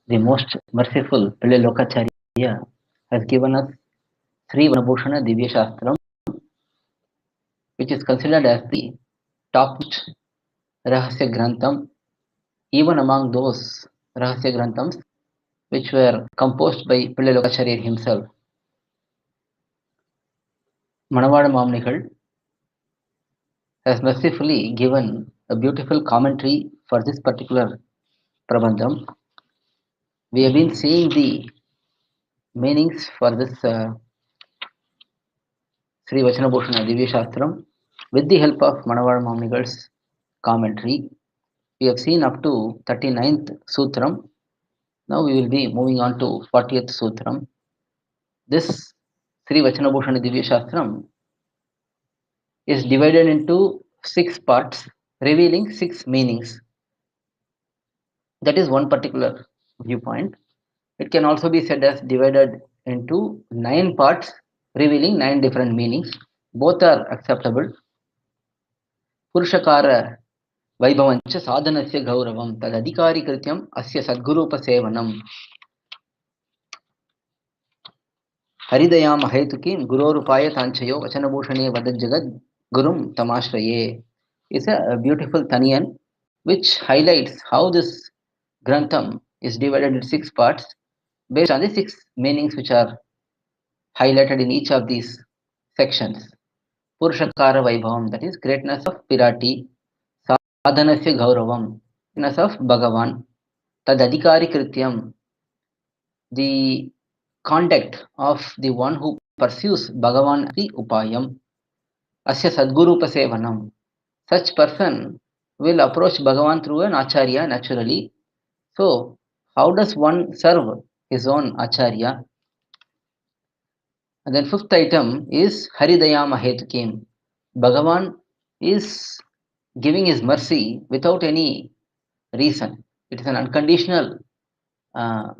The most merciful Pillai Lokacharya has given us Sri Vanabhushana Divya Shastram, which is considered as the topmost Rahasya Grantham, even among those Rahasya Granthams which were composed by Pillai Lokacharya himself. Manavada Mamnigal has mercifully given a beautiful commentary for this particular Prabandham. We have been seeing the meanings for this Sri Vachanabhushana Divya Shastram with the help of Manavada Mamnigal's commentary. We have seen up to 39th Sutram. Now we will be moving on to 40th Sutram. This Sri Vachanabhushana Divya Shastram is divided into 6 parts, revealing 6 meanings. That is one particular viewpoint. It can also be said as divided into 9 parts, revealing 9 different meanings. Both are acceptable. Purushakara Vaibhavancha sadhanasya gauravam tadadhikari krityam asya sadgurupasevanam haridayam ahetukim gurorupaya tanchayo vachanabhushane vadajagad gurum tamashraye is a beautiful Taniyan which highlights how this Grantham is divided into 6 parts based on the 6 meanings which are highlighted in each of these sections. Purushakara Vaibhavam, that is greatness of Pirati, Sadhanasya Gauravam, greatness of bhagavAn, Tadadhikari Krityam, the conduct of the one who pursues bhagavAn, the upAyam, Asya Sadgurupasevanam. Such person will approach bhagavAn through an acharya naturally. So, how does one serve his own acharya? And then 5th item is Haridayama Hetukim. bhagavAn is giving his mercy without any reason. It is an unconditional uh,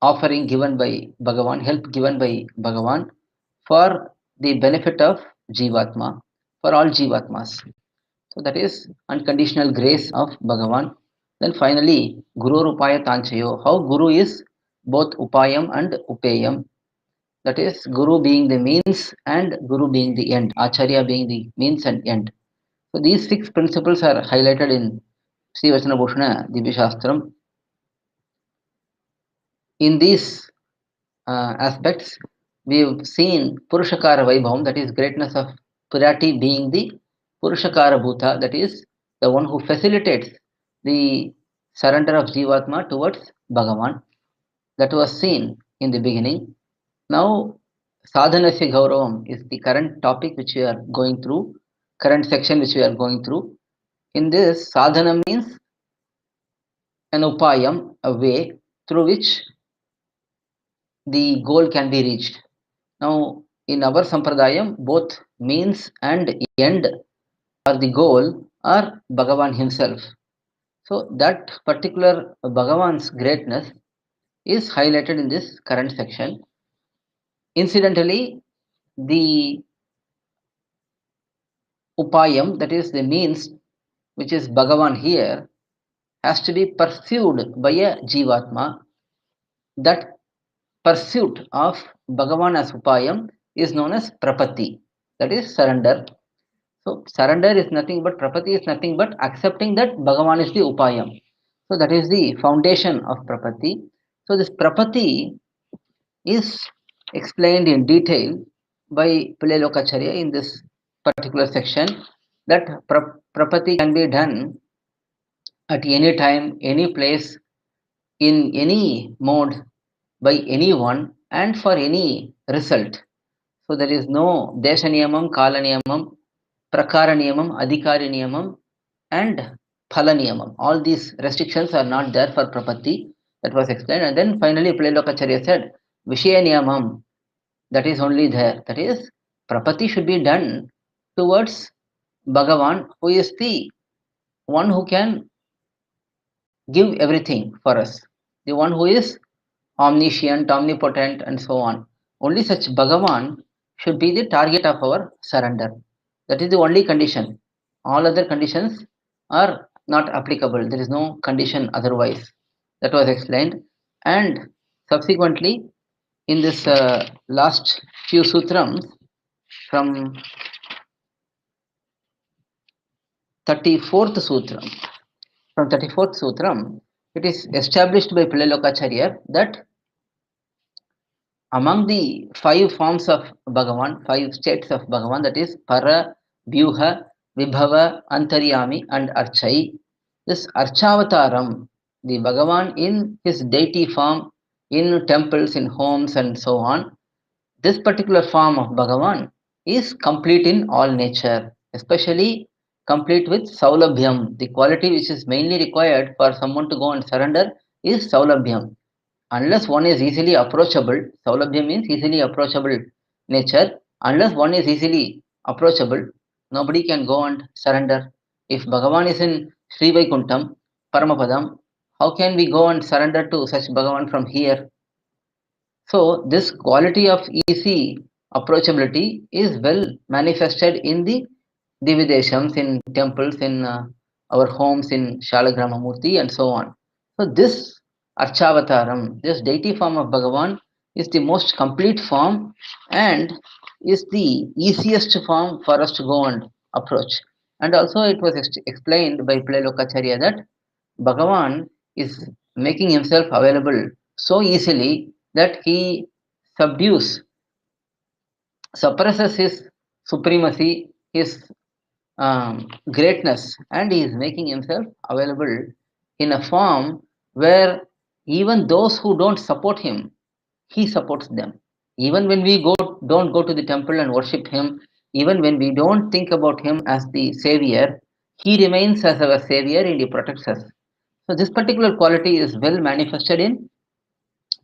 offering given by bhagavAn, help given by bhagavAn for the benefit of Jivatma, for all Jivatmas. So that is unconditional grace of bhagavAn. Then finally, Guru Upaya Tanchayo, how Guru is both Upayam and upAyam. That is, Guru being the means and Guru being the end, Acharya being the means and end. So these 6 principles are highlighted in Sri Vachanabhushana Divya Shastram. In these aspects, we have seen Purushakara Vaibhavam, that is greatness of Pirati being the Purushakara Bhuta, that is the one who facilitates the surrender of Jivatma towards Bhagavan. That was seen in the beginning. Now, Sadhanasya Gauravam is the current topic which we are going through, current section which we are going through. In this, sadhana means an upayam, a way through which the goal can be reached. Now, in our sampradayam, both means and end or the goal are Bhagavan himself. So, that particular Bhagavan's greatness is highlighted in this current section. Incidentally, the upayam, that is the means which is Bhagavan here, has to be pursued by a Jivatma. That pursuit of Bhagavan as upayam is known as prapaththi, that is surrender. So surrender is nothing but prapaththi is nothing but accepting that Bhagavan is the upayam. So that is the foundation of prapaththi. So this prapaththi is explained in detail by Pillai Lokacharya in this particular section, that prapaththi can be done at any time, any place, in any mode, by anyone, and for any result. So there is no Desha Niyamam, Kala Niyamam, Prakara Niyamam, Adhikari Niyamam, and Phala Niyamam. All these restrictions are not there for prapaththi. That was explained. And then finally, Pillai Lokacharya said, Vishaya Niyamam, that is only there. That is, prapaththi should be done towards Bhagavan, who is the one who can give everything for us, the one who is omniscient, omnipotent, and so on. Only such Bhagavan should be the target of our surrender. That is the only condition. All other conditions are not applicable. There is no condition otherwise. that was explained. And subsequently, in this last few sutrams, from 34th sutram, it is established by Pilalokacharya that among the five forms of Bhagavan, five states of Bhagavan, that is Para, Vyuha, Vibhava, Antaryami, and Archai, this archAvathAram, the Bhagavan in his deity form, in temples, in homes, and so on, this particular form of Bhagavan is complete in all nature, especially complete with Saulabhyam. The quality which is mainly required for someone to go and surrender is Saulabhyam. Unless one is easily approachable, Saulabhyam means easily approachable nature. Unless one is easily approachable, nobody can go and surrender. If Bhagavan is in SrIvachana, Paramapadam, how can we go and surrender to such Bhagavan from here? So, this quality of easy approachability is well manifested in the Divideshams, in temples, in our homes, in Shalagramamurti, and so on. So, this archAvathAram, this deity form of Bhagavan, is the most complete form and is the easiest form for us to go and approach. And also, it was explained by Pilalokacharya that Bhagavan is making himself available so easily that he subdues, suppresses his supremacy, his greatness, and he is making himself available in a form where even those who don't support him, he supports them. Even when we don't go to the temple and worship him, even when we don't think about him as the savior, he remains as our savior and he protects us. So this particular quality is well manifested in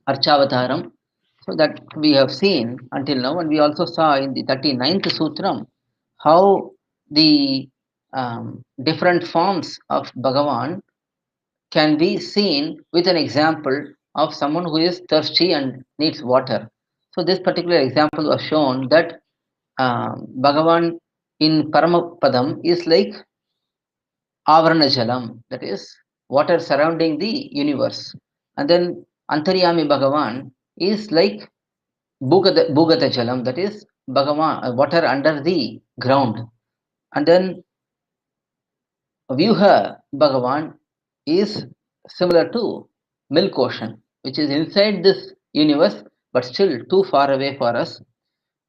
archAvathAram. So that we have seen until now, and we also saw in the 39th Sutram how the different forms of Bhagavan can be seen with an example of someone who is thirsty and needs water. So this particular example was shown that Bhagavan in Paramapadam is like Avarana Jalam, that is water surrounding the universe. And then Antaryami Bhagavan is like Bhugata Jalam, that is Bhagavan, water under the ground. And then Vyuha Bhagavan is similar to milk ocean, which is inside this universe but still too far away for us.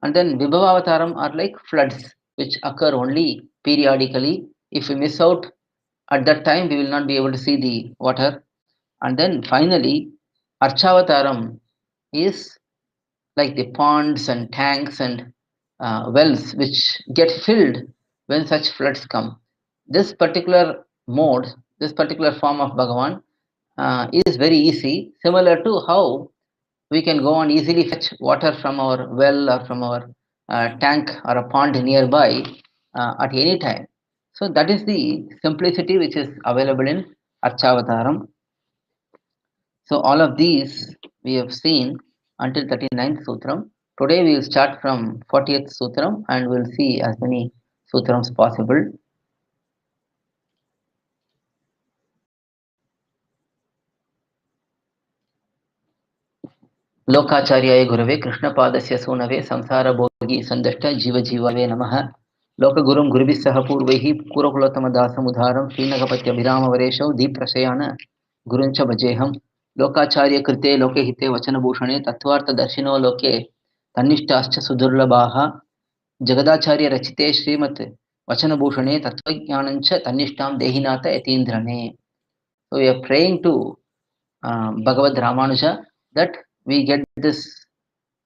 And then Vibhavavataram are like floods which occur only periodically. If we miss out at that time, we will not be able to see the water. And then finally, Archavataram is like the ponds and tanks and wells which get filled when such floods come. This particular mode, this particular form of Bhagavan is very easy, similar to how we can go and easily fetch water from our well or from our tank or a pond nearby at any time. So that is the simplicity which is available in Archavataram. So all of these we have seen until 39th Sutram. Today we will start from 40th Sutram and we will see as many Sutrams possible. लोकाचार्याय गुरवे कृष्णपादस्य सूनवे संसारभोगी सन्दष्ट जीवजीवावे नमः लोकगुरुं गुरुभिः सह पूर्वैः पूर्वकुलोत्तमदासमुदारं श्रीनगपत्यभिरामवरेशौ दीप्रशयान गुरुञ्च भजेऽहं लोकाचार्यकृते लोकहिते वचनभूषणे तत्त्वार्थदर्शिनो लोके तन्निष्ठाश्च सुदुर्लभाः जगदाचार्यरचिते श्रीमत् वचनभूषणे तत्त्वज्ञानञ्च तन्निष्ठां देहिनाथ यतीन्द्रने. So we are praying to Bhagavad Ramanuja that we get this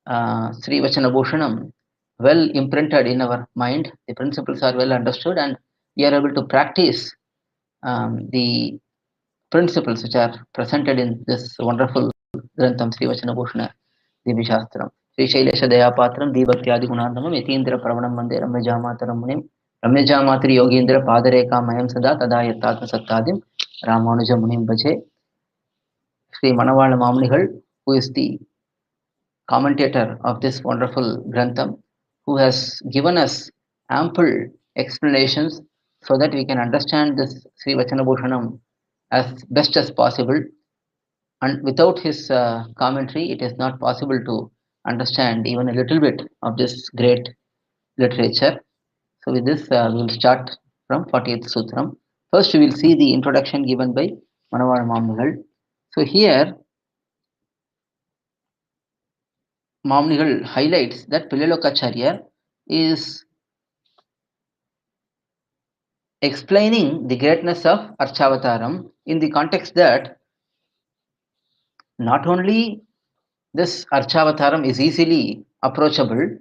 SrIvachana Bhushanam well imprinted in our mind, the principles are well understood, and we are able to practice the principles which are presented in this wonderful Grantham SrIvachana Bhushana Divishastram. Sri Shailesha Dayapatram Dibhatyadi Gunandamam Yatindra Pravanam Mande Ramyajamataram Munim Ramyajamatri Yogindra Padareka Mayam Sada Tadayatata Sattadim Ramanuja Munim Bhaje. Sri Manavala Mamnigal, who is the commentator of this wonderful Grantham, who has given us ample explanations so that we can understand this SrIvachana Bhushanam as best as possible. and without his commentary, it is not possible to understand even a little bit of this great literature. So with this, we will start from 40th Sutram. First, we will see the introduction given by mARRi. So here, mARRi highlights that Pillalokacharya is explaining the greatness of archAvathAram in the context that not only this archAvathAram is easily approachable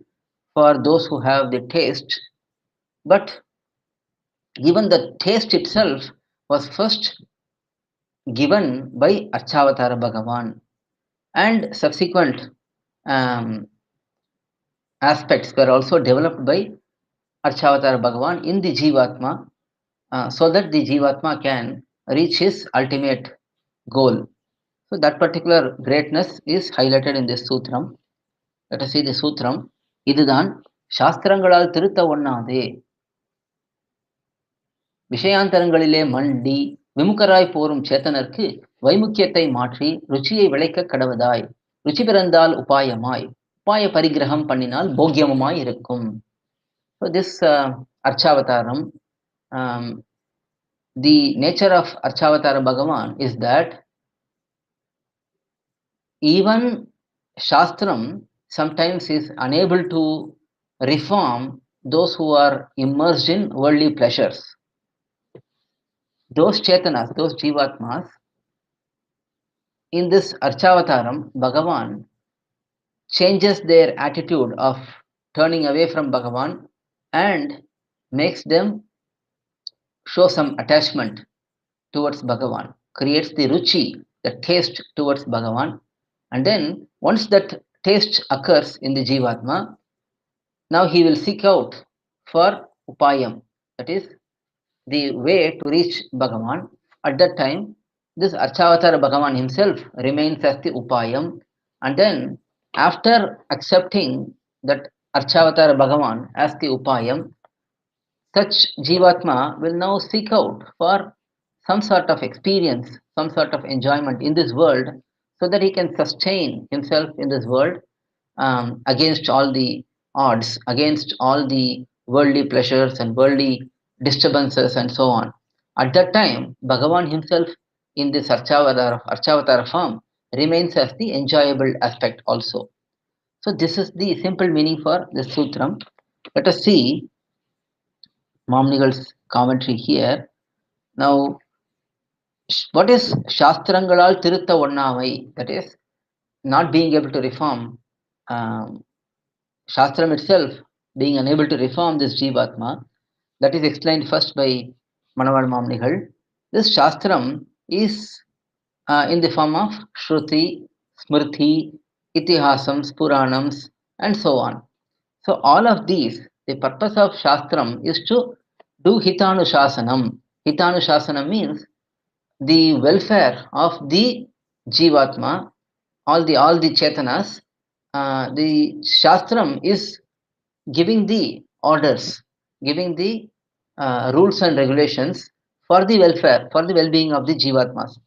for those who have the taste, but even the taste itself was first given by archAvathara bhagavAn, and subsequent um, aspects were also developed by archAvathara bhagavAn in the Jivatma, so that the Jivatma can reach his ultimate goal. So that particular greatness is highlighted in this Sutram. Let us see the Sutram. idhudhAn SAsthrangAlAl thiruththavoNNadhE vishayAntharangaLilE maNdi vimukarAyp pOrum chEthanarkku vaimukyaththai மாற்றி ruchiyai viLaikkak kadavadhAy ruchi piRandhAl upAyamAy upAya parigraham paNNinAl bhOgyamumAy irukkum. So this archAvathAram, the nature of archAvathara bhagavAn is that even Shastram sometimes is unable to reform those who are immersed in worldly pleasures. Those chEthanas, those jivatmas, in this archAvathAram, bhagavAn changes their attitude of turning away from bhagavAn and makes them show some attachment towards bhagavAn, creates the ruchi, the taste towards bhagavAn, and then once that taste occurs in the jivatma, now he will seek out for upAyam, that is the way to reach bhagavAn. At that time, this archAvathara bhagavAn himself remains as the upAyam, and then after accepting that archAvathara bhagavAn as the upAyam, such jivatma will now seek out for some sort of experience, some sort of enjoyment in this world, so that he can sustain himself in this world against all the odds, against all the worldly pleasures and worldly disturbances and so on. At that time, bhagavAn himself in this archAvathara form remains as the enjoyable aspect also. So this is the simple meaning for this Sutram. Let us see mARRi's commentary here. Now, what is SAsthrangAlAl thiruththavoNNadhE? That is, not being able to reform um, Shastram itself, being unable to reform this jivatma. That is explained first by mARRi. This Shastram is in the form of Shruti, Smriti, Itihasams, Puranams, and so on. So all of these, the purpose of Shastram is to do Hitanushāsanam. Hitanushāsanam means the welfare of the jivatma, all the chEthanas. The Shastram is giving the orders, giving the rules and regulations for the welfare, for the well-being of the jivatmas.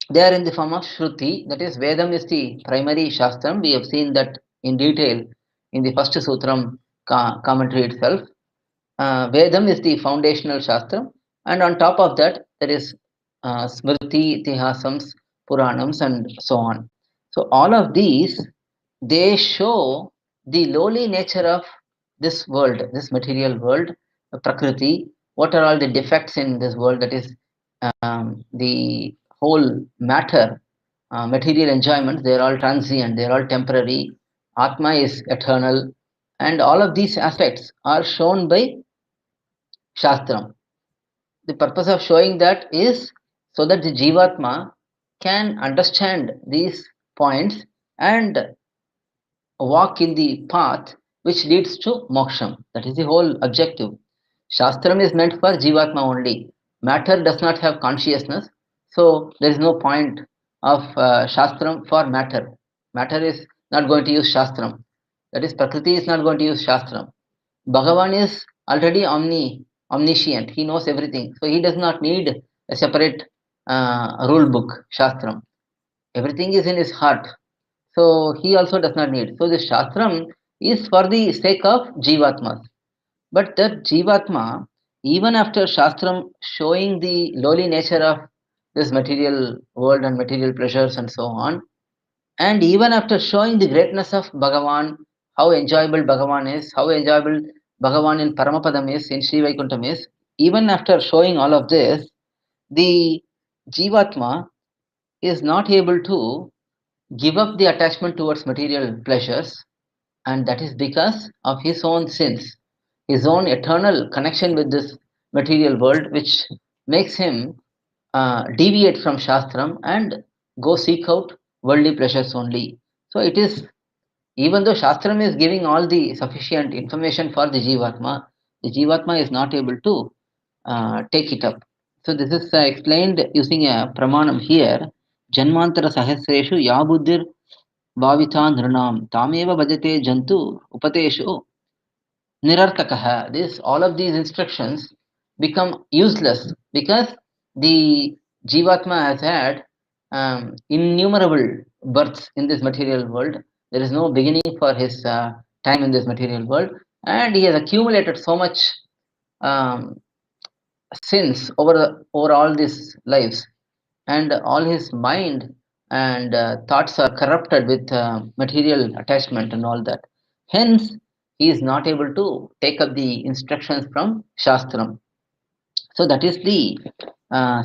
They are in the form of Shruti, that is, Vedam is the primary Shastram. We have seen that in detail in the first Sutram commentary itself. Vedam is the foundational Shastram, and on top of that, there is Smriti, Itihasams, Puranams, and so on. So all of these, they show the lowly nature of this world, this material world, Prakriti. What are all the defects in this world? That is the whole matter, material enjoyments. They are all transient. They are all temporary. Atma is eternal, and all of these aspects are shown by Shastram. The purpose of showing that is so that the jivatma can understand these points and walk in the path which leads to moksham. That is the whole objective. Shastram is meant for jivatma only. Matter does not have consciousness, so there is no point of Shastram for matter. Matter is not going to use Shastram. That is, Prakriti is not going to use Shastram. Bhagavan is already omniscient. He knows everything. So he does not need a separate rule book, Shastram. Everything is in his heart. So he also does not need. So the Shastram is for the sake of Jivatmas. But that Jivatma, even after Shastram showing the lowly nature of this material world and material pleasures and so on, and even after showing the greatness of Bhagavan, how enjoyable Bhagavan is, how enjoyable Bhagavan in Paramapadam is, in SrIvachana is, even after showing all of this, the Jivatma is not able to give up the attachment towards material pleasures, and that is because of his own sins, his own eternal connection with this material world, which makes him deviate from Shastram and go seek out worldly pleasures only. So it is, even though Shastram is giving all the sufficient information for the Jivatma is not able to take it up. So this is explained using a pramanam here. Janmantara sahasreshu yabuddhir bhavita nranam tameva bhajate jantu upateshu nirarkakaha. This, all of these instructions become useless because the Jivatma has had innumerable births in this material world. There is no beginning for his time in this material world, and he has accumulated so much um, sins over all these lives, and all his mind and thoughts are corrupted with material attachment and all that. Hence, he is not able to take up the instructions from Shastram. So that is the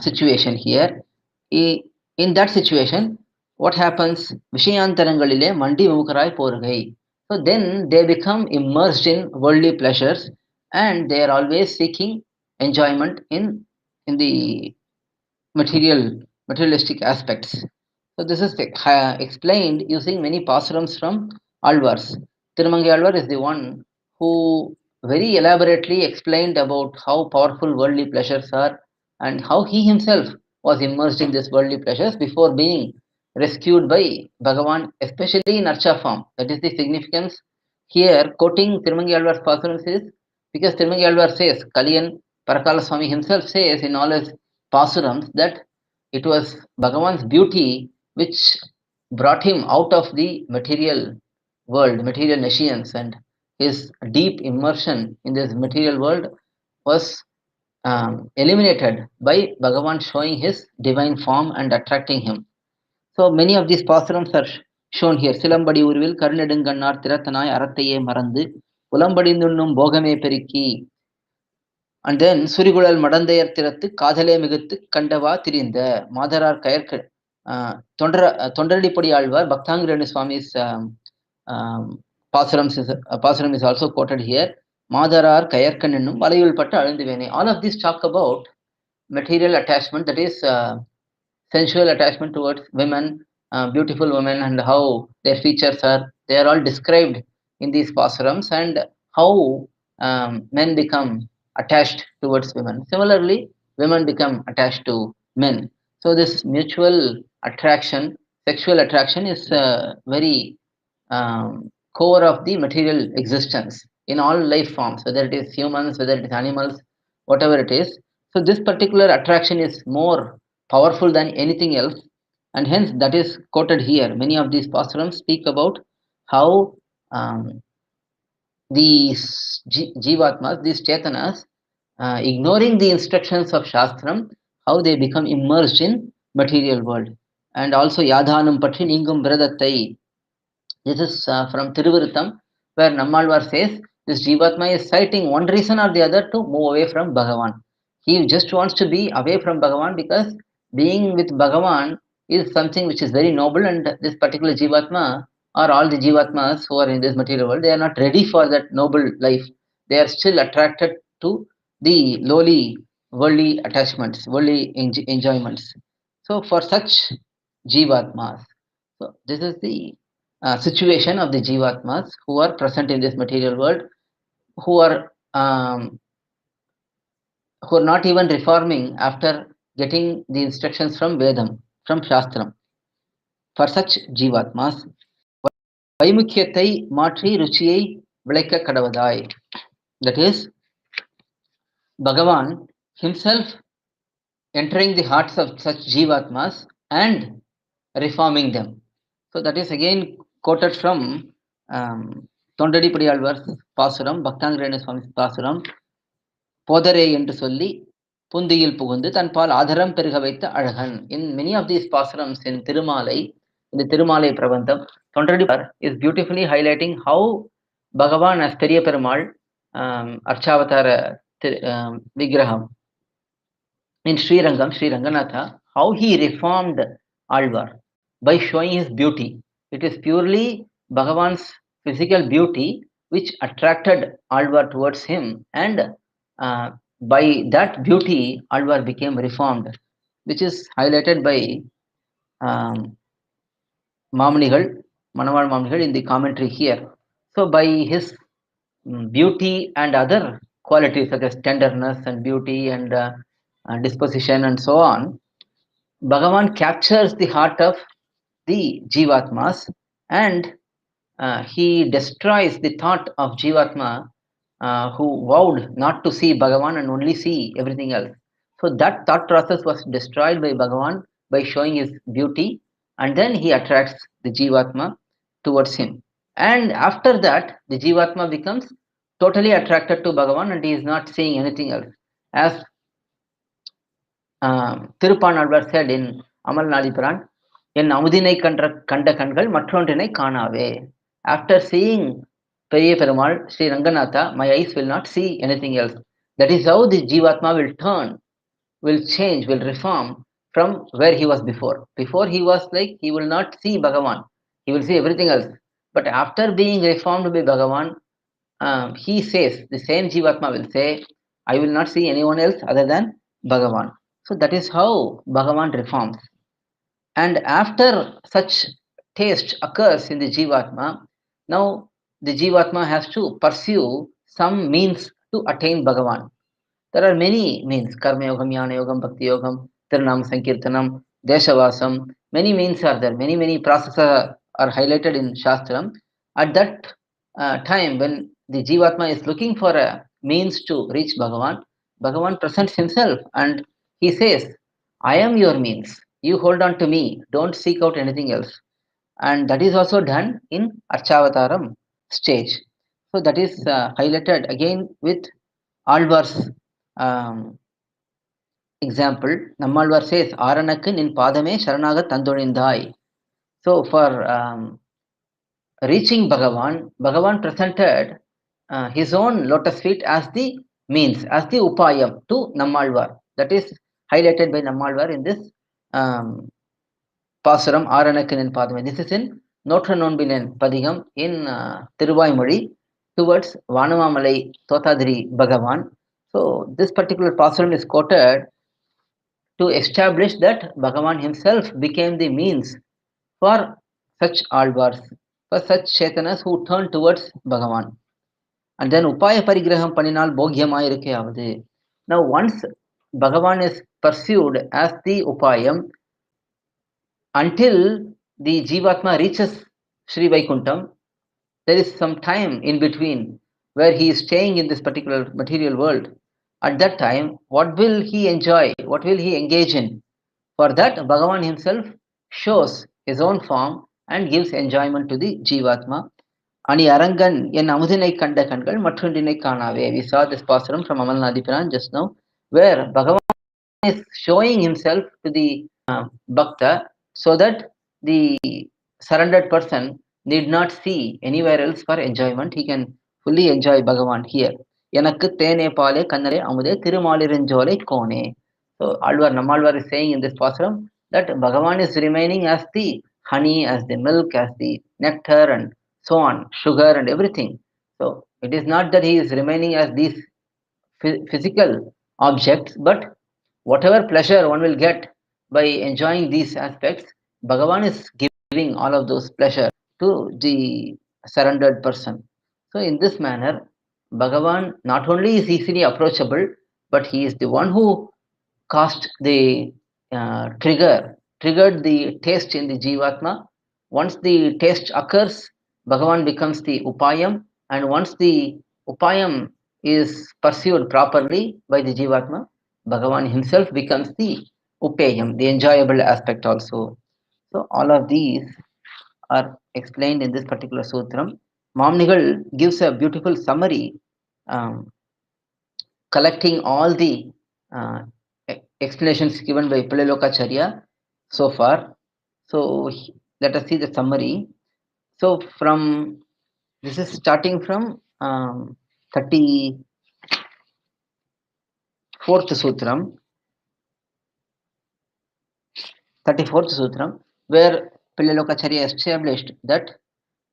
situation here. In that situation, what happens? vishayAntharangaLilE maNdi vimukarAyp. So then they become immersed in worldly pleasures, and they are always seeking enjoyment in the materialistic aspects. So this is explained using many pasarams from Alvars. Tirumangai Alvar is the one who very elaborately explained about how powerful worldly pleasures are and how he himself was immersed in these worldly pleasures before being rescued by Bhagavan, especially in Archa form. That is the significance here. Quoting Tirumangai Alvar's pasarams is because Tirumangai Alvar says, Kaliyan Parakala Swami himself says in all his pasurams that it was Bhagavan's beauty which brought him out of the material world, material nescience, and his deep immersion in this material world was eliminated by Bhagavan showing his divine form and attracting him. So many of these pasarams are shown here. Silambadi urvil karnedungannar thirathanai arattaye marandu ulambadindunnum bhogame perikki. And then Surigulal Madandayar Tirattu Kadhale Miguttu Kandava Tirinda Madarar Kayark Tondaripudi Alvar Bhaktangirani Swami's Pasaram is also quoted here. Madarar Kayarkanenum Valayul Patta Alindivene. All of these talk about material attachment, that is sensual attachment towards women, beautiful women, and how their features are. They are all described in these pasarams, and how men become attached towards women. Similarly, women become attached to men. So this mutual attraction, sexual attraction, is very core of the material existence in all life forms, whether it is humans, whether it is animals, whatever it is. So this particular attraction is more powerful than anything else, and hence that is quoted here. Many of these pasarams speak about how these jivatmas, these chetanas, ignoring the instructions of Shastram, how they become immersed in material world. And also Yadhanam Patri Ningum bhRadhathai. This is from Thiruththam, where Nammalvar says this Jivatma is citing one reason or the other to move away from Bhagavan. He just wants to be away from Bhagavan because being with Bhagavan is something which is very noble, and this particular Jivatma, or all the Jivatmas who are in this material world, they are not ready for that noble life. They are still attracted to the lowly worldly attachments, worldly enjoyments. So for such Jivatmas, so this is the situation of the Jivatmas who are present in this material world, who are not even reforming after getting the instructions from Vedam, from Shastram. For such Jivatmas, vaimukyaththai matri ruchiyai viLaikkak kadavadhAy. That is, Bhagavan himself entering the hearts of such jivatmas and reforming them. So that is again quoted from Tondadipadialvar's Pasuram, Bhaktangrayana Swami's Pasuram, போதரே என்று சொல்லி புந்தியில் புகுந்து தன்பால் ஆதரம் பெருக வைத்த அழகன். In many of these pasarams in Tirumaalai, in the Tirumaalai Prabandham, Tondadipar is beautifully highlighting how Bhagavan as Periya Perumal, archAvathara Vigraham in Srirangam, Sri Ranganatha, how he reformed Alvar by showing his beauty. It is purely Bhagavan's physical beauty which attracted Alvar towards him, and by that beauty Alvar became reformed, which is highlighted by Mamanigal, Manaval Mamanigal in the commentary here. So by his beauty and other qualities such as tenderness and beauty and disposition and so on, Bhagavan captures the heart of the jivatmas, and he destroys the thought of jivatma who vowed not to see Bhagavan and only see everything else. So that thought process was destroyed by Bhagavan by showing his beauty, and then he attracts the jivatma towards him. And after that, the jivatma becomes totally attracted to Bhagavan and he is not seeing anything else. As Tirupanalvar said in Amalnadipuran, என் அமுதினை கண்ட கண்கள் மற்றொன்றினை காணாவே. After seeing Periya Perumal, Sri Ranganatha, my eyes will not see anything else. That is how the jivatma will turn, will change, will reform from where he was before. Before he was like, he will not see Bhagavan, he will see everything else. But after being reformed by Bhagavan, he says, the same jivatma will say, I will not see anyone else other than Bhagavan. So that is how Bhagavan reforms. And after such taste occurs in the jivatma, now the jivatma has to pursue some means to attain Bhagavan. There are many means: karma yogam, jnana yogam, bhakti yogam, tirunam sankirtanam, deshavasam. Many means are there. Many processes are highlighted in Shastram. At that time, when the jivatma is looking for a means to reach Bhagavan, Bhagavan presents himself and he says, I am your means. You hold on to me. Don't seek out anything else. And that is also done in archAvathAram stage. So that is highlighted again with Alvar's example. Nammalvar says, Aranakku nin padame sharanaga tandolindai. So for reaching Bhagavan, Bhagavan presented his own lotus feet as the means, as the upAyam to Nammalvar. That is highlighted by Nammalvar in this Pasuram Aranakku Padame. This is in Notra Nonbinan Padigam in Thiruvaimozhi towards Vanamamalai Thothadiri Bhagavan. So this particular Pasuram is quoted to establish that Bhagavan himself became the means for such Alvars, for such chEthanas who turn towards Bhagavan. And then upAya parigraham paNNinAl bhOgyamumAy. Now once Bhagavan is pursued as the upAyam, until the jivatma reaches SrIvachana, there is some time in between where he is staying in this particular material world. At that time, what will he enjoy? What will he engage in? For that, Bhagavan himself shows his own form and gives enjoyment to the jivatma. Ani arangan en amudinai kanda kangal matrondinai kanave. We saw this pasuram from Amalnadipuran just now, where Bhagavan is showing himself to the bhakta, so that the surrendered person need not see anywhere else for enjoyment. He can fully enjoy Bhagavan here. Enakku thene paale kannare amude thirumaalirenjolai kone. So Nammalvar is saying in this pasuram that Bhagavan is remaining as the honey, as the milk, as the nectar and so on, sugar and everything. So it is not that he is remaining as these physical objects, but whatever pleasure one will get by enjoying these aspects, Bhagavan is giving all of those pleasure to the surrendered person. So in this manner, Bhagavan not only is easily approachable, but he is the one who caused the triggered the taste in the jivatma. Once the taste occurs, Bhagavan becomes the upAyam, and once the upAyam is pursued properly by the jivatma, Bhagavan himself becomes the upAyam, the enjoyable aspect also. So all of these are explained in this particular sutram. Mamnigal gives a beautiful summary, um, collecting all the uh, explanations given by Pillai so far. So let us see the summary. So from this is starting from 34th sutram, 34th sutram, where Pillai established that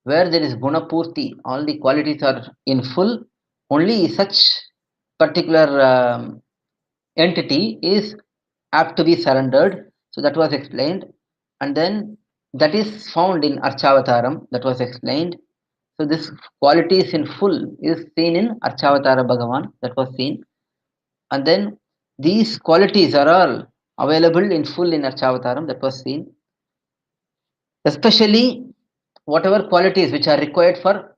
where there is gunapurti, all the qualities are in full, only such particular entity is apt to be surrendered. So that was explained. And then that is found in archAvathAram, that was explained. So this qualities in full is seen in archAvathara Bhagavan, that was seen. And then these qualities are all available in full in archAvathAram, that was seen. Especially whatever qualities which are required for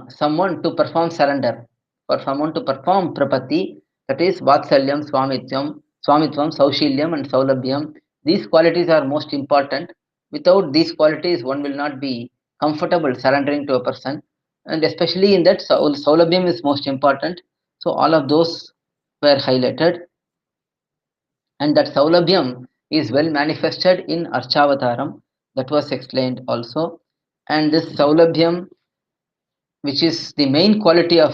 someone to perform surrender, for someone to perform prapaththi, that is vatsalyam, swamitvam, saushilyam and saulabhyam. These qualities are most important. Without these qualities, one will not be comfortable surrendering to a person, and especially in that saulabhyam is most important. So all of those were highlighted, and that saulabhyam is well manifested in archAvathAram, that was explained also. And this saulabhyam, which is the main quality of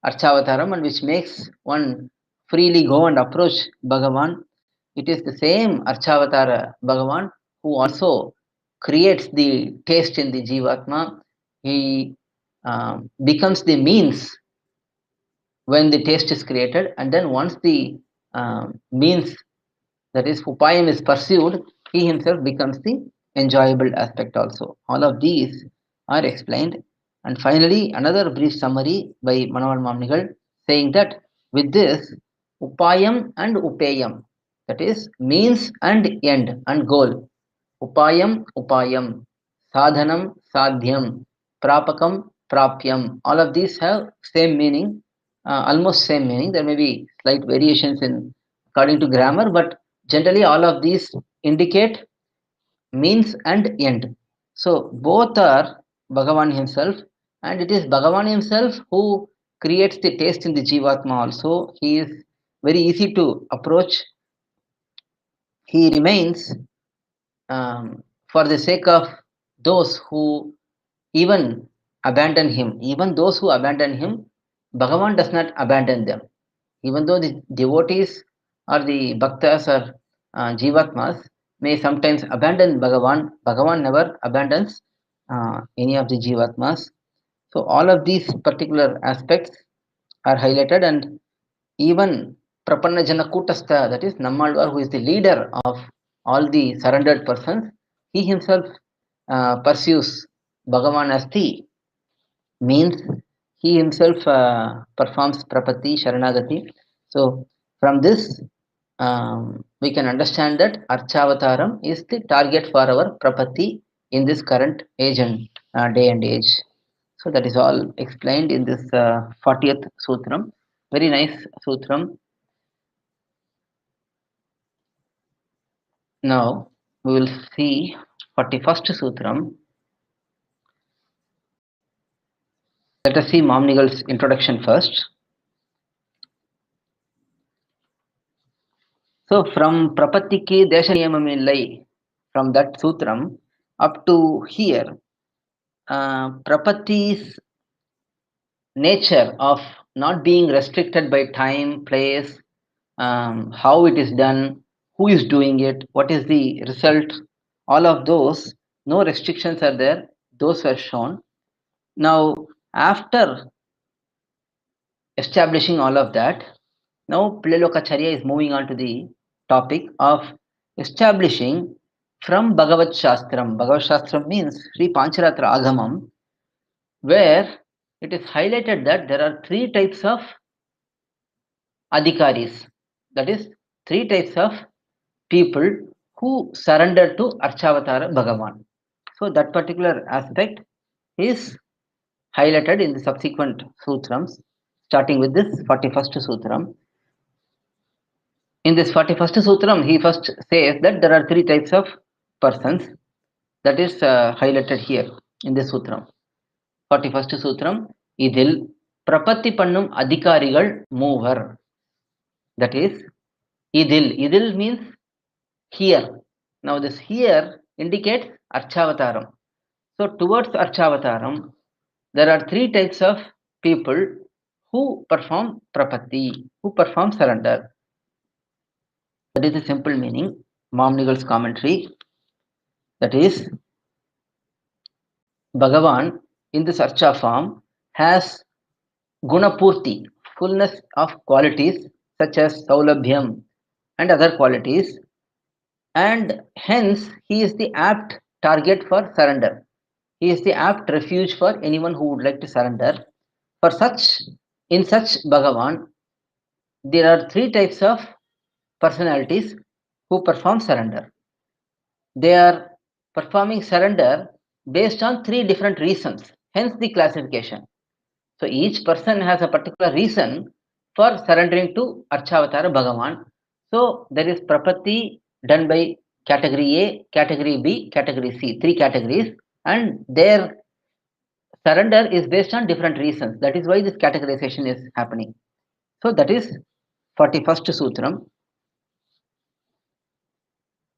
archAvathAram and which makes one freely go and approach Bhagavan, it is the same archAvathara Bhagavan who also creates the taste in the Jivatma. He becomes the means when the taste is created, and then once the means, that is upAyam, is pursued, he himself becomes the enjoyable aspect also. All of these are explained. And finally, another brief summary by Manaval Mamnigal, saying that with this, upAyam and upAyam, that is means and end and goal, upAyam, sadhanam, sadhyam, prapakam, prapyam, all of these have same meaning, almost same meaning. There may be slight variations in according to grammar, but generally all of these indicate means and end. So both are Bhagavan himself, and it is Bhagavan himself who creates the taste in the Jivatma also. He is very easy to approach. He remains for the sake of those who even abandon him. Even those who abandon him, Bhagavan does not abandon them. Even though the devotees or the bhaktas or jivatmas may sometimes abandon Bhagavan, Bhagavan never abandons any of the jivatmas. So all of these particular aspects are highlighted, and even Prapanna Jana Kutastha, that is Nammalvar, who is the leader of all the surrendered persons, he himself pursues Bhagavan as the means. He himself performs prapaththi, sharanagati. So from this, we can understand that archAvathAram is the target for our prapaththi in this current age and day and age. So that is all explained in this 40th sutram. Very nice sutram. Now we will see 41st sutram. Let us see Mamnigal's introduction first. So from Prapattiki Deshaniyamamillai, from that sutram up to here, Prapatti's nature of not being restricted by time, place, how it is done, who is doing it, what is the result, all of those, no restrictions are there, those were shown. Now, after establishing all of that, now Pillai is moving on to the topic of establishing from Bhagavat Shastram. Bhagavat Shastram means Sri Pancharatra Agamam, where it is highlighted that there are three types of adhikaris, that is, three types of people who surrender to archAvathara Bhagavan. So that particular aspect is highlighted in the subsequent sutrams, starting with this 41st sutram. In this 41st Sutram, he first says that there are three types of persons. That is highlighted here in this Sutram. 41st Sutram, idhil prapaththi pannum adhikarigal mover. That is idhil. Idhil means here. Now this here indicates archAvathAram. So towards archAvathAram, there are three types of people who perform prapaththi, who perform surrender. That is the simple meaning. mARRi's commentary. That is, bhagavAn in this archa form has gunapurti, fullness of qualities such as saulabhyam and other qualities, and hence he is the apt target for surrender. He is the apt refuge for anyone who would like to surrender. For such, in such bhagavAn, there are three types of personalities who perform surrender. They are performing surrender based on three different reasons, hence the classification. So each person has a particular reason for surrendering to archAvathara bhagavAn. So there is prapaththi done by category A, category B, category C, three categories, and their surrender is based on different reasons. That is why this categorization is happening. So that is 41st Sutram.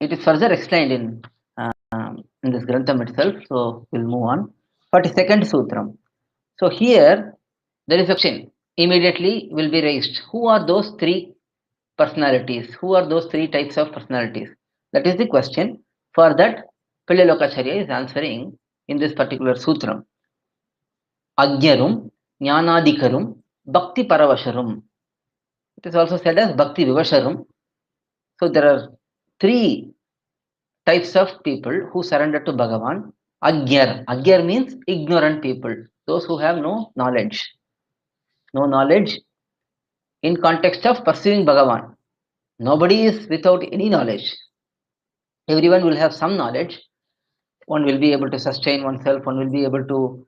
It is further explained in this Grantham itself. So we'll move on. 42nd Sutram. So here there is a question immediately will be raised. Who are those three personalities? Who are those three types of personalities? That is the question. For that, Pillai is answering in this particular Sutram. Agyarum, Jnanadikarum, Bhakti Paravasharum. It is also said as Bhakti Vivasharum. So there are three types of people who surrender to bhagavAn. Agyar. Agyar means ignorant people, those who have no knowledge. No knowledge in context of pursuing bhagavAn. Nobody is without any knowledge. Everyone will have some knowledge. One will be able to sustain oneself. One will be able to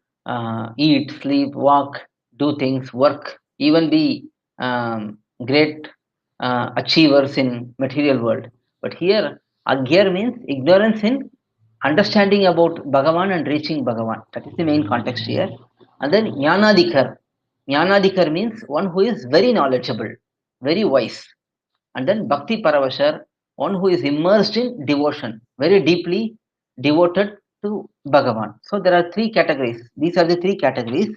eat, sleep, walk, do things, work, even be great achievers in material world. But here, Agyar means ignorance in understanding about bhagavAn and reaching bhagavAn. That is the main context here. And then Jnanadikar. Jnanadikar means one who is very knowledgeable, very wise. And then Bhakti Paravashar, one who is immersed in devotion, very deeply devoted to bhagavAn. So there are three categories. These are the three categories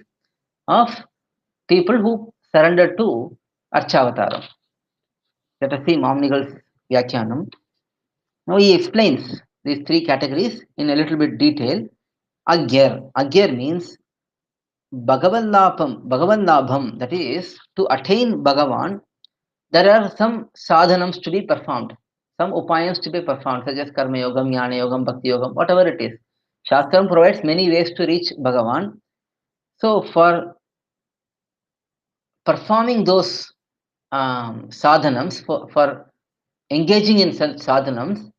of people who surrender to archAvathAram. Let us see mARRi's Vyakyanam. Now he explains these three categories in a little bit detail. Agyar. Agyar means Bhagavan Labham, that is, to attain bhagavAn, there are some sadhanams to be performed, some upayams to be performed, such as karma yogam, jnana yogam, bhakti yogam, whatever it is. Shastram provides many ways to reach bhagavAn. So for performing those sadhanams, for engaging in such sadhanams,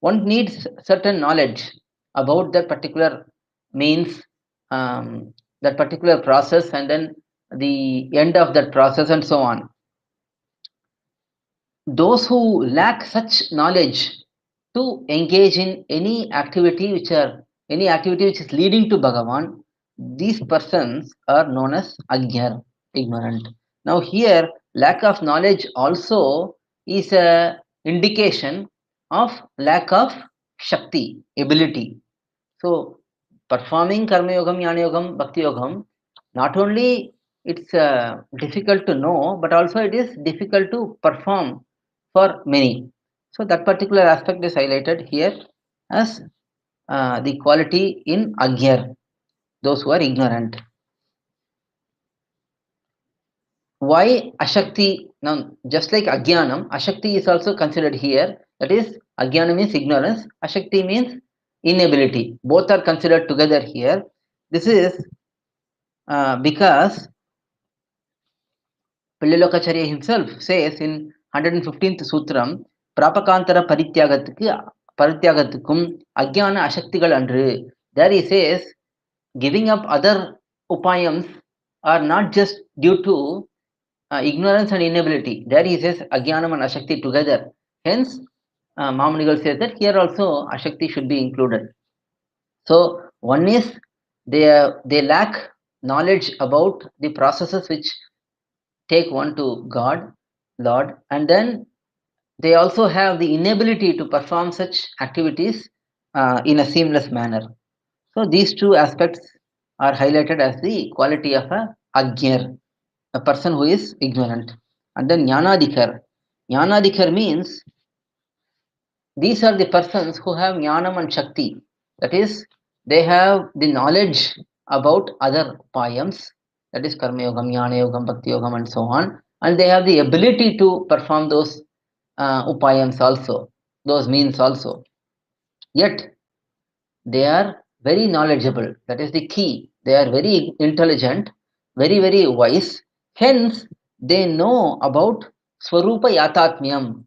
one needs certain knowledge about that particular means, that particular process, and then the end of that process, and so on. Those who lack such knowledge to engage in any activity which is leading to bhagavAn, these persons are known as agyar, ignorant. Now here, lack of knowledge also is a indication of lack of shakti, ability. So performing karma yogam, jnana yogam, bhakti yogam, not only it's difficult to know, but also it is difficult to perform for many. So that particular aspect is highlighted here as the quality in agyar, those who are ignorant. Why ashakti? Now, just like ajnanam, ashakti is also considered here. That is, ajnana means ignorance, ashakti means inability. Both are considered together here. This is because Pillai himself says in 115th Sutram, Prapakantara Parityagatukkum Ajnana Ashaktigal Andru. There he says, giving up other upayams are not just due to ignorance and inability. There he says Ajnanam and Ashakti together. Hence, Mamunigal says that here also Ashakti should be included. So one is they lack knowledge about the processes which take one to God, Lord, and then they also have the inability to perform such activities in a seamless manner. So these two aspects are highlighted as the quality of a Ajñar, a person who is ignorant. And then Jnanadikar. Jnanadikar means these are the persons who have Jnanam and Shakti. That is, they have the knowledge about other upayams, that is Karma Yogam, Jnana Yogam, Bhakti Yogam, and so on. And they have the ability to perform those upayams also, those means also. Yet, they are very knowledgeable. That is the key. They are very intelligent, very, very wise. Hence, they know about Swarupa Yatatmyam.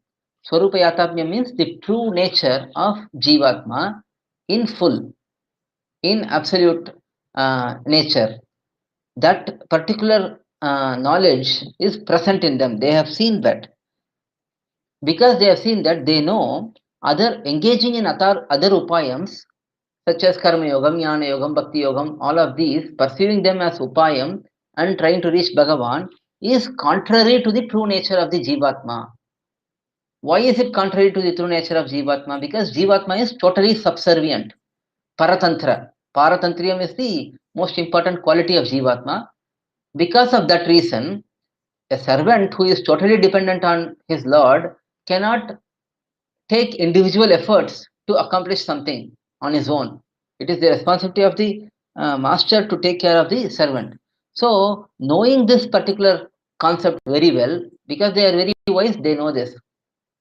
Swarupa Yatatmyam means the true nature of Jivatma in full, in absolute nature. That particular knowledge is present in them. They have seen that. Because they have seen that, they know other engaging in other upayams such as Karma Yogam, Jnana Yogam, Bhakti Yogam, all of these, pursuing them as upayam and trying to reach Bhagavan is contrary to the true nature of the Jivatma. Why is it contrary to the true nature of Jivatma? Because Jivatma is totally subservient. Paratantra. Paratantriyam is the most important quality of Jivatma. Because of that reason, a servant who is totally dependent on his Lord cannot take individual efforts to accomplish something on his own. It is the responsibility of the master to take care of the servant. So, knowing this particular concept very well, because they are very wise, they know this.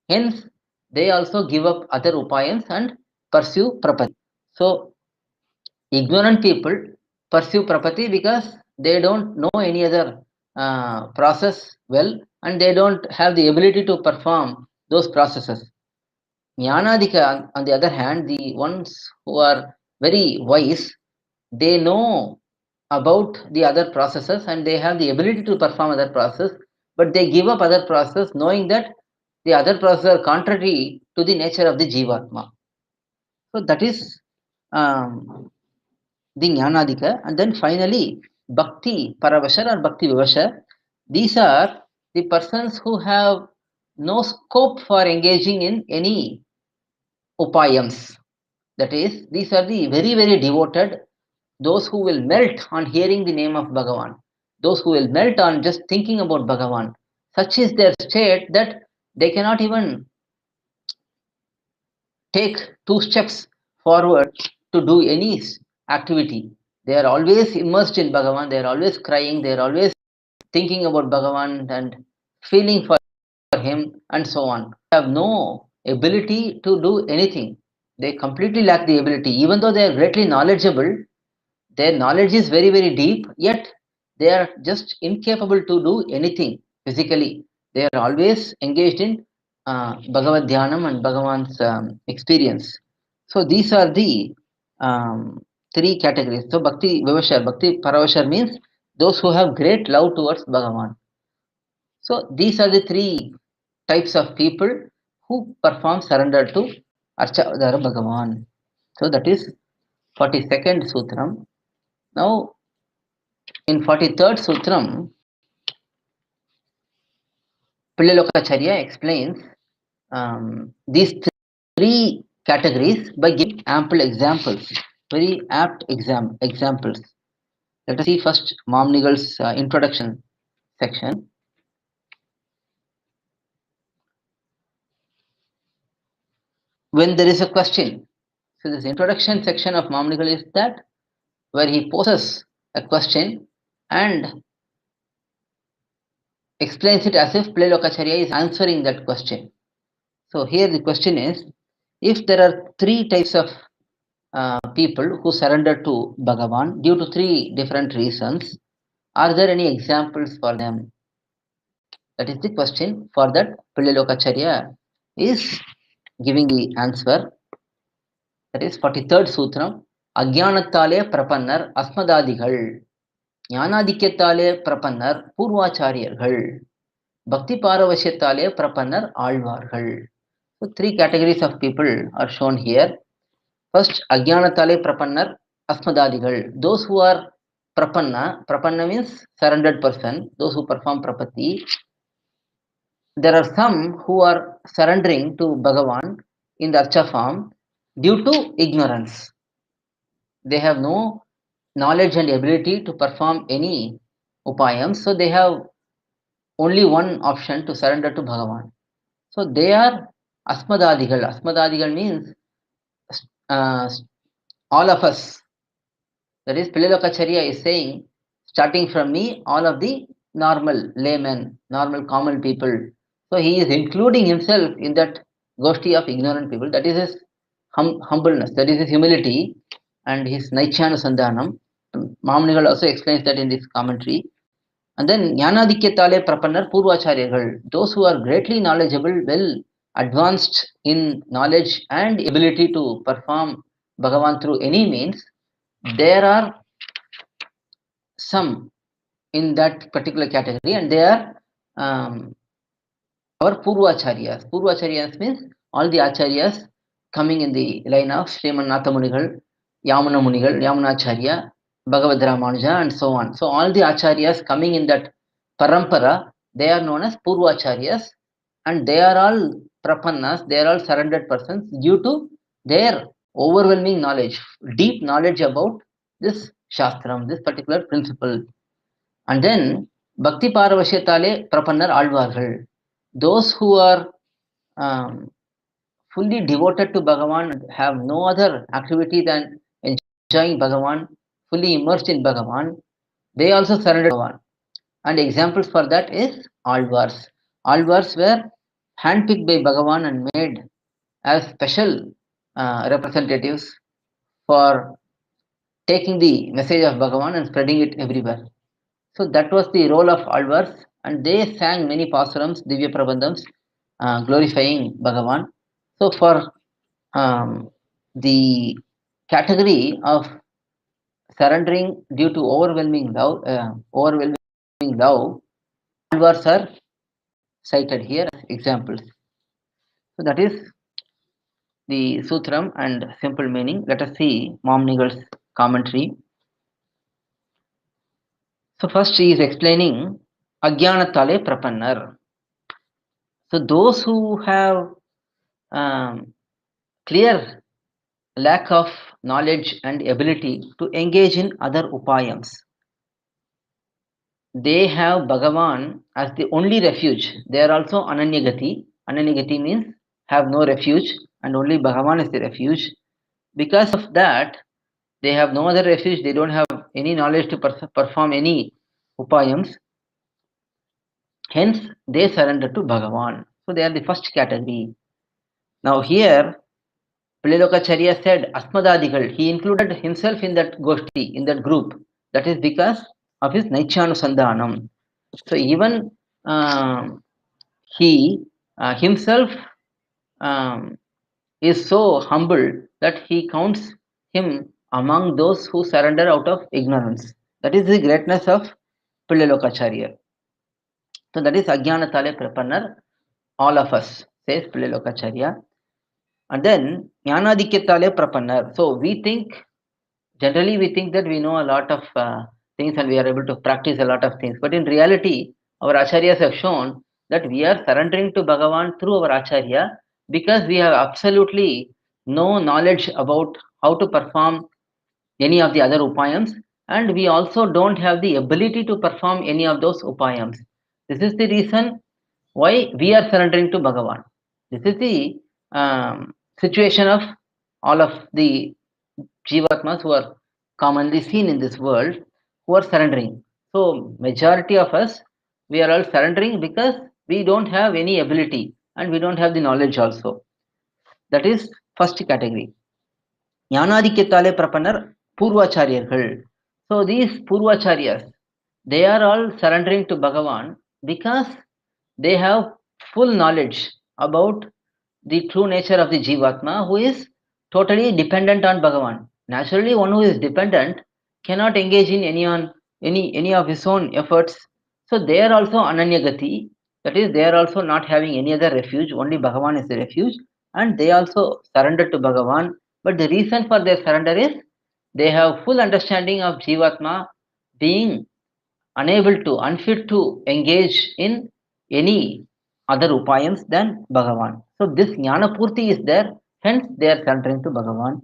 Hence, they also give up other upayams and pursue prapaththi. So, ignorant people pursue prapaththi because they don't know any other process well and they don't have the ability to perform those processes. Jnanadika, on the other hand, the ones who are very wise, they know about the other processes and they have the ability to perform other process, but they give up other process knowing that the other processes are contrary to the nature of the Jivatma. So that is the Jnanadika. And then finally, Bhakti Paravasha or Bhakti Vivasha. These are the persons who have no scope for engaging in any upayams. That is, these are the very, very devoted, those who will melt on hearing the name of Bhagavan, those who will melt on just thinking about Bhagavan. Such is their state that they cannot even take two steps forward to do any activity. They are always immersed in Bhagavan, they are always crying, they are always thinking about Bhagavan and feeling for him and so on. They have no ability to do anything. They completely lack the ability. Even though they are greatly knowledgeable, their knowledge is very, very deep, yet they are just incapable to do anything physically. They are always engaged in Bhagavad Dhyanam and Bhagavan's experience. So these are the three categories. So Bhakti Vivashar, Bhakti Paravashar means those who have great love towards Bhagavan. So these are the three types of people who perform surrender to archAvathAram Bhagavan. So that is 42nd Sutram. Now in 43rd Sutram, Pilalokacharya explains these three categories by giving ample examples, very apt examples. Let us see first Mamnigal's introduction section. When there is a question, so this introduction section of Mamnigal is that where he poses a question and explains it as if Pilalokacharya is answering that question. So here the question is, if there are three types of people who surrender to Bhagavan due to three different reasons, are there any examples for them? That is the question. For that, Pilalokacharya is giving the answer. That is 43rd Sutram. Ajnanattale prapannar asmadadigal. Jnanadikyatale prapannar purvacharyargal. Bhakti Paravashyatale Prapannar Alvargal. So three categories of people are shown here. First, Ajnanatale Prapannar Asmadadigal. Those who are Prapanna means surrendered person, those who perform prapaththi. There are some who are surrendering to Bhagavan in the archa form due to ignorance. They have no knowledge and ability to perform any upayams, so they have only one option to surrender to Bhagavan. So they are Asmadadigal. Asmadadigal means uh, all of us. That is, Pililokacharya is saying, starting from me, all of the normal laymen, normal common people. So he is including himself in that goshti of ignorant people. That is his humbleness, that is his humility and his Naichana Sandhanam. Mamnigal also explains that in this commentary. And then Jnanadikyatale Prapannar Purvacharyagal, those who are greatly knowledgeable, well advanced in knowledge and ability to perform Bhagavan through any means, there are some in that particular category, and they are our Purvacharyas. Purvacharyas means all the Acharyas coming in the line of Sriman Natha Munigal, Yamuna Munigal, Yamunacharya, Bhagavad Ramanuja, and so on. So all the Acharyas coming in that parampara, they are known as Purvacharyas, and they are all Prapannas, they are all surrendered persons due to their overwhelming knowledge, deep knowledge about this Shastram, this particular principle. And then Bhakti Paravashyatale Prapannar Alvargal, those who are fully devoted to Bhagavan, have no other activity than enjoying Bhagavan, fully immersed in Bhagavan, they also surrender to Bhagavan. And examples for that is Alvars. Alvars were handpicked by Bhagavan and made as special representatives for taking the message of Bhagavan and spreading it everywhere. So that was the role of Alvars, and they sang many pasurams, Divya Prabandhams, glorifying Bhagavan. So for the category of surrendering due to overwhelming love, Alvars are cited here as examples. So that is the Sutram and simple meaning. Let us see Mamnigal's commentary. So first he is explaining Ajnanatale Prapannar. So those who have clear lack of knowledge and ability to engage in other upayams, they have Bhagavan as the only refuge. They are also Ananyagati. Ananyagati means have no refuge, and only Bhagavan is the refuge. Because of that, they have no other refuge. They don't have any knowledge to perform any upayams. Hence, they surrender to Bhagavan. So they are the first category. Now here, Pililokacharya said Asmadadigal. He included himself in that goshti, in that group. That is because of his Naichyanusandhanam. So even he himself is so humble that he counts him among those who surrender out of ignorance. That is the greatness of Pililokacharya. So that is Ajnanatale Prapannar, all of us, says Pililokacharya. And then Jnanadikyatale Prapannar. So generally we think that we know a lot of things and we are able to practice a lot of things. But in reality, our Acharyas have shown that we are surrendering to Bhagavan through our Acharya because we have absolutely no knowledge about how to perform any of the other upayams, and we also don't have the ability to perform any of those upayams. This is the reason why we are surrendering to Bhagavan. This is the situation of all of the Jivatmas who are commonly seen in this world, who are surrendering. So majority of us, we are all surrendering because we don't have any ability and we don't have the knowledge also. That is first category. Jnanadikyatale Prapannar Purvacharyargal. So these Purvacharyas, they are all surrendering to Bhagavan because they have full knowledge about the true nature of the Jivatma, who is totally dependent on Bhagavan. Naturally, one who is dependent cannot engage in any of his own efforts. So they are also Ananyagati. That is, they are also not having any other refuge, only Bhagavan is the refuge, and they also surrender to Bhagavan. But the reason for their surrender is they have full understanding of Jivatma being unable to, unfit to engage in any other upayams than Bhagavan. So this Jnana Purti is there, hence they are surrendering to Bhagavan.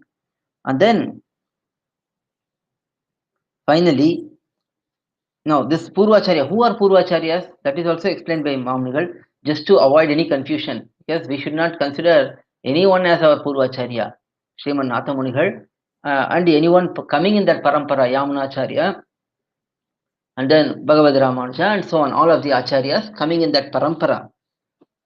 And then finally, now this Purvacharya, who are Purvacharyas? That is also explained by Mamunigal, just to avoid any confusion, because we should not consider anyone as our Purvacharya, Sriman Natha Munigal, and anyone coming in that parampara, Yamunacharya, and then Bhagavad Ramanuja, and so on, all of the acharyas coming in that parampara.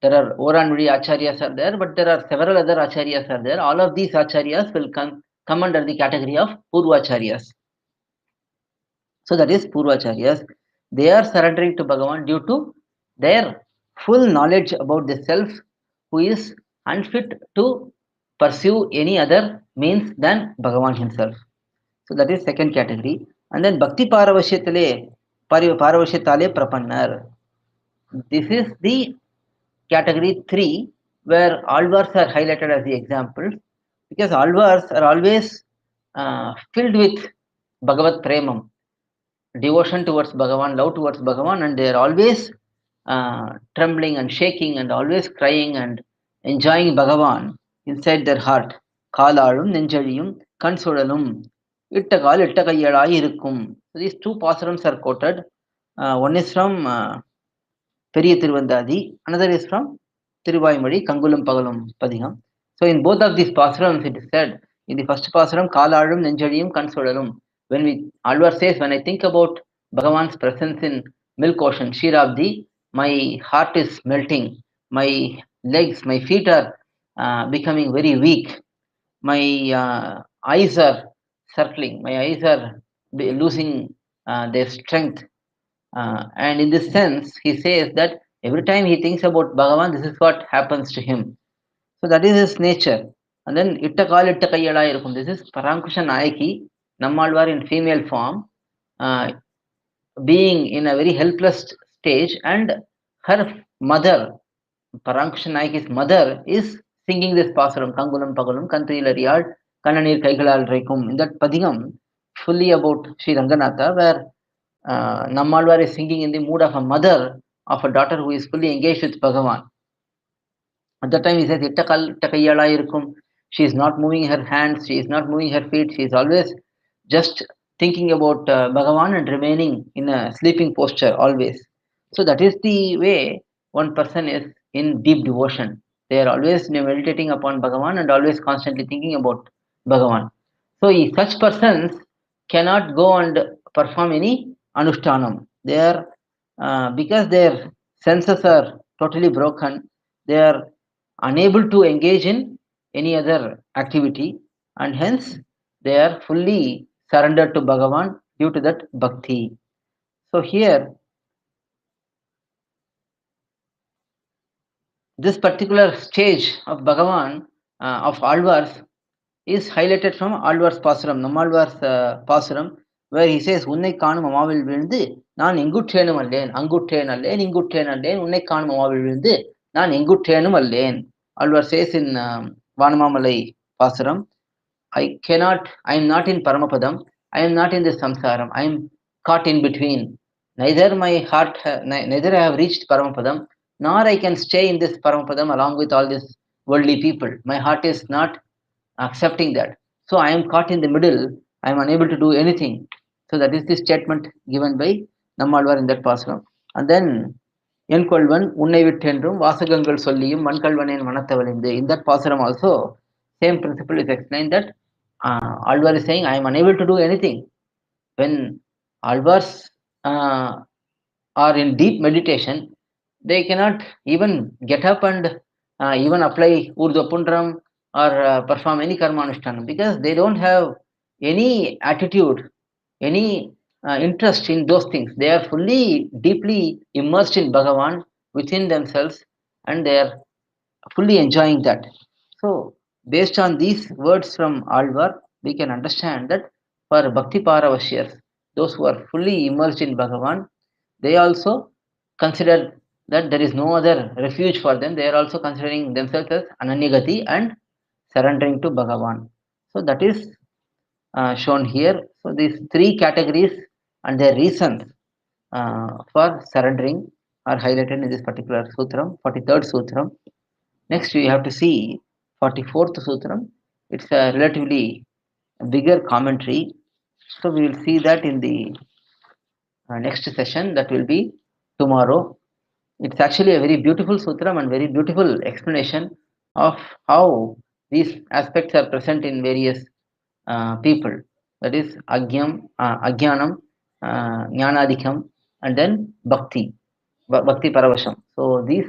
There are Oranvidi acharyas are there, but there are several other acharyas are there. All of these acharyas will come under the category of Purvacharyas. So that is Purvacharyas. They are surrendering to Bhagavan due to their full knowledge about the self, who is unfit to pursue any other means than Bhagavan himself. So that is second category. And then Bhakti Paravashyatale Prapannar. This is the category 3, where Alvars are highlighted as the examples, because Alvars are always filled with Bhagavat Premam, devotion towards Bhagavan, love towards Bhagavan, and they are always trembling and shaking and always crying and enjoying Bhagavan inside their heart. Kalalum, Nenjaliyum, Kansulalum, Ittakal, Ittakayalai, irukkum. So these two pasarams are quoted. One is from Periya Tiruvandadi, another is from Thiruvaimazhi, Kangulam Pagalum Padiham. So in both of these pasarams it is said, in the first pasaram, Kalalum, Nenjaliyum, Kansulalum. When Alvar says, when I think about Bhagavan's presence in milk ocean, Shirabdi, my heart is melting, my legs, my feet are becoming very weak, my eyes are circling, my eyes are losing their strength. And in this sense, he says that every time he thinks about Bhagavan, this is what happens to him. So that is his nature. And then Ittakal Ittakayyala irukkum. This is Parankusha Nayaki, Nammalvar in female form, being in a very helpless stage, and her mother, Parankusha Nayaki's mother, is singing this pasaram, Kangulam Pagulam, Kantrilariyal, Kannanir Kaigalal Reikum, in that Padigam, fully about Sri Ranganatha, where Nammalvar is singing in the mood of a mother of a daughter who is fully engaged with Bhagavan. At that time he says, Ittakal Takayyala irukkum. She is not moving her hands, she is not moving her feet, she is always just thinking about Bhagavan and remaining in a sleeping posture always. So that is the way one person is in deep devotion. They are always meditating upon Bhagavan and always constantly thinking about Bhagavan. So such persons cannot go and perform any anushtanam. They are, because their senses are totally broken, they are unable to engage in any other activity, and hence they are fully surrendered to Bhagavan due to that bhakti. So here, this particular stage of Bhagavan, of Alvars, is highlighted from Alvars Pasaram, Nammalvar's Pasaram, where he says, Unnai Kanum Amavil Vindu, Nan Inguttenum Allen, Angutten Allen, Ingutten Allen, Unnai Kanum Amavil Vindu, Nan Inguttenum Allen. Alvar says in Vanamamalai Pasaram, I am not in Paramapadam, I am not in the Samsaram, I am caught in between. Neither my heart, neither I have reached Paramapadam, nor I can stay in this Paramapadam along with all these worldly people. My heart is not accepting that. So I am caught in the middle, I am unable to do anything. So that is the statement given by Nammalvar in that Pasaram. And then, En Kolvan, Unnai Vittendrum, Vasagangal Solliyum, Mankalvanen Manathavalinde. In that Pasaram also, same principle is explained that Alvar is saying, I am unable to do anything. When Alvars are in deep meditation, they cannot even get up and even apply Urdhva Pundram or perform any karma anushtanam, because they don't have any attitude, any interest in those things. They are fully, deeply immersed in Bhagavan within themselves, and they are fully enjoying that. So, based on these words from Alvar, we can understand that for Bhakti Paravashyas, those who are fully immersed in Bhagavan, they also consider that there is no other refuge for them. They are also considering themselves as Ananyagati and surrendering to Bhagavan. So that is shown here. So these three categories and their reasons for surrendering are highlighted in this particular sutram, 43rd sutram. Next, we have to see 44th sutram. It's a relatively bigger commentary. So we will see that in the next session, that will be tomorrow. It's actually a very beautiful sutram and very beautiful explanation of how these aspects are present in various people. That is Ajnanam, Jnanadikam, and then Bhakti, Bhakti Paravasham. So these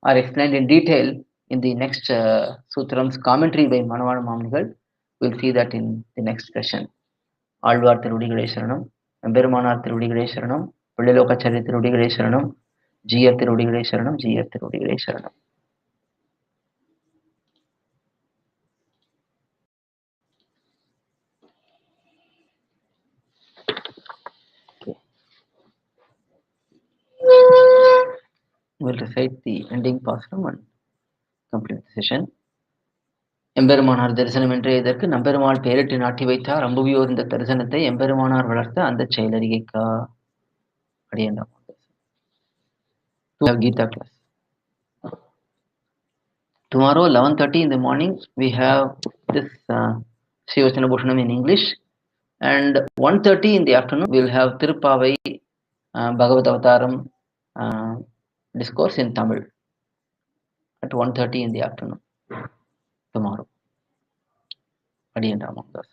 are explained in detail in the next sutram's commentary by Manavana Mamnigal. We'll see that in the next session. Alvar திருவடிகளே சரணம், எம்பெருமானார் திருவடிகளே சரணம், பிள்ளைலோகச்சரி திருவடிகளே சரணம், ஜீயர் திருவடிகளே சரணம், ஜீயர் திருவடிகளே சரணம். We'll recite the ending pasuram and complete the session. எம்பெருமானார் தரிசனம் என்றே இதற்கு நம்பெருமாள் பெயரிட்டு நாட்டி வைத்தார் அம்புவியோர் இந்த தரிசனத்தை எம்பெருமானார் வளர்த்த அந்த செயலறிகைக்கா அடியேண்டாம். To have Gita class. Tomorrow 11:30 in the morning we have this SrIvachana bhUshaNam in English, and 1:30 in the afternoon we will have Tirupavai bhagavAtharam discourse in Tamil at 1:30 in the afternoon tomorrow. Adiyan Ramandas.